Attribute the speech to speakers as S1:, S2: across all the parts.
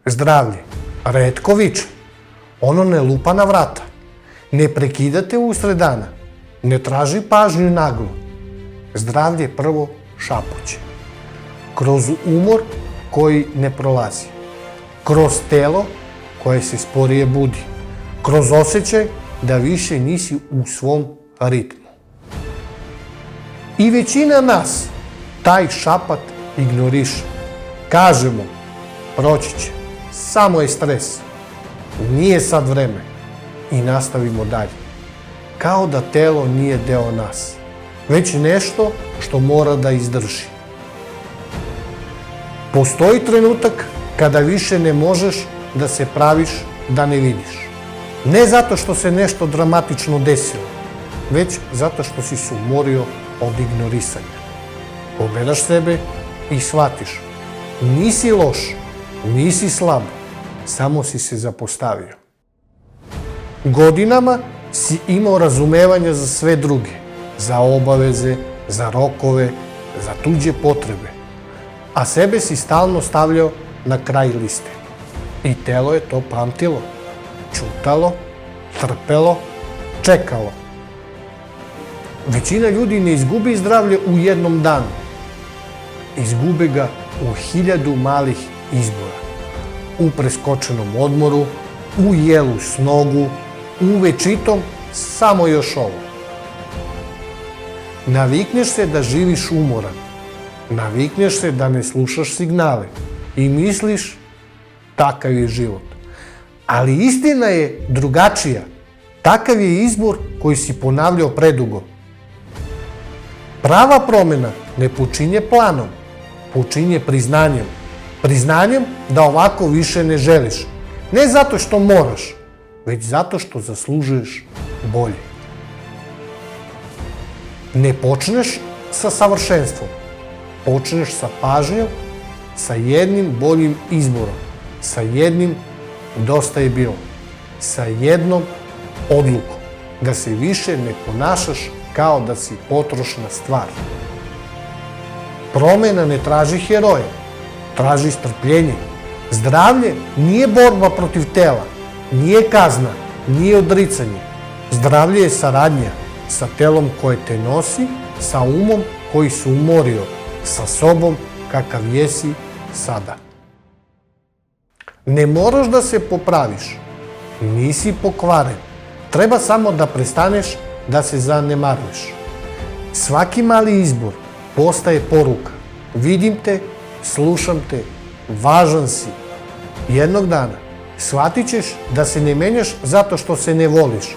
S1: Zdravlje retko viče, ono ne lupa na vrata, ne prekidate usred dana, ne traži pažnju naglo. Zdravlje prvo šapuće, kroz umor koji ne prolazi, kroz telo koje se sporije budi, kroz osjećaj da više nisi u svom ritmu. I većina nas taj šapat ignoriše. Kažemo, proći će, samo je stres, nije sad vreme i nastavimo dalje. Kao da telo nije deo nas, već nešto što mora da izdrži. Postoji trenutak kada više ne možeš da se praviš da ne vidiš. Ne zato što se nešto dramatično desilo, već zato što si se umorio od ignorisanja. Pogledaš sebe i shvatiš, nisi loš, nisi slab, samo si se zapostavio. Godinama si imao razumevanja za sve druge, za obaveze, za rokove, za tuđe potrebe, a sebe si stalno stavljao na kraj liste. I telo je to pamtilo, ćutalo, trpelo, čekalo. Većina ljudi ne izgubi zdravlje u jednom danu. Izgube ga u 1000 malih izbora. U preskočenom odmoru, u jelu s nogu, u večitom samo još ovo. Navikneš se da živiš umoran. Navikneš se da ne slušaš signale i misliš takav je život. Ali istina je drugačija. Takav je izbor koji si ponavljao predugo. Prava promjena ne počinje planom, počinje priznanjem. Priznanjem da ovako više ne želiš. Ne zato što moraš, već zato što zaslužuješ bolje. Ne počneš sa savršenstvom. Počneš sa pažnjom, sa jednim boljim izborom, sa jednim dosta je bilo, sa jednom odlukom da se više ne ponašaš kao da si potrošna stvar. Promjena ne traži heroje, traži strpljenje. Zdravlje nije borba protiv tela, nije kazna, nije odricanje. Zdravlje je saradnja sa telom koje te nosi, sa umom koji se umorio, sa sobom kakav jesi sada. Ne moraš da se popraviš, nisi pokvaren. Treba samo da prestaneš da se zanemaruješ. Svaki mali izbor postaje poruka. Vidim te, slušam te, važan si. Jednog dana shvatit ćeš da se ne menjaš zato što se ne voliš.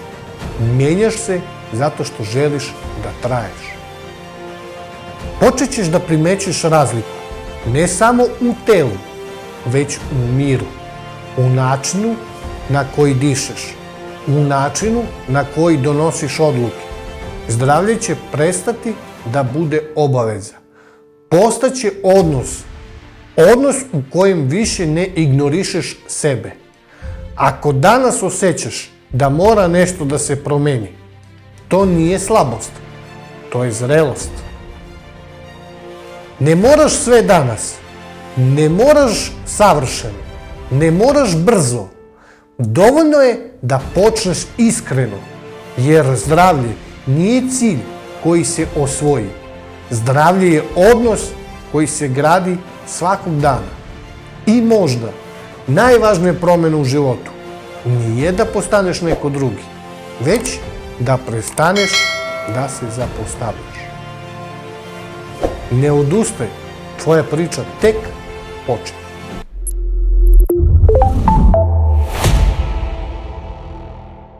S1: Menjaš se zato što želiš da traješ. Počet ćeš da primećuješ razliku, ne samo u telu, već u miru, u načinu na koji dišeš, u načinu na koji donosiš odluke. Zdravlje će prestati da bude obaveza. Postaće odnos u kojem više ne ignorišeš sebe. Ako danas osjećaš da mora nešto da se promeni, to nije slabost, to je zrelost. Ne moraš sve danas, ne moraš savršeno, ne moraš brzo. Dovoljno je da počneš iskreno, jer zdravlje nije cilj koji se osvoji. Zdravlje je odnos koji se gradi svakog dana. I možda najvažnija promjena u životu nije da postaneš neko drugi, već da prestaneš da se zapostavljaš. Ne odustaj, tvoja priča tek počinje.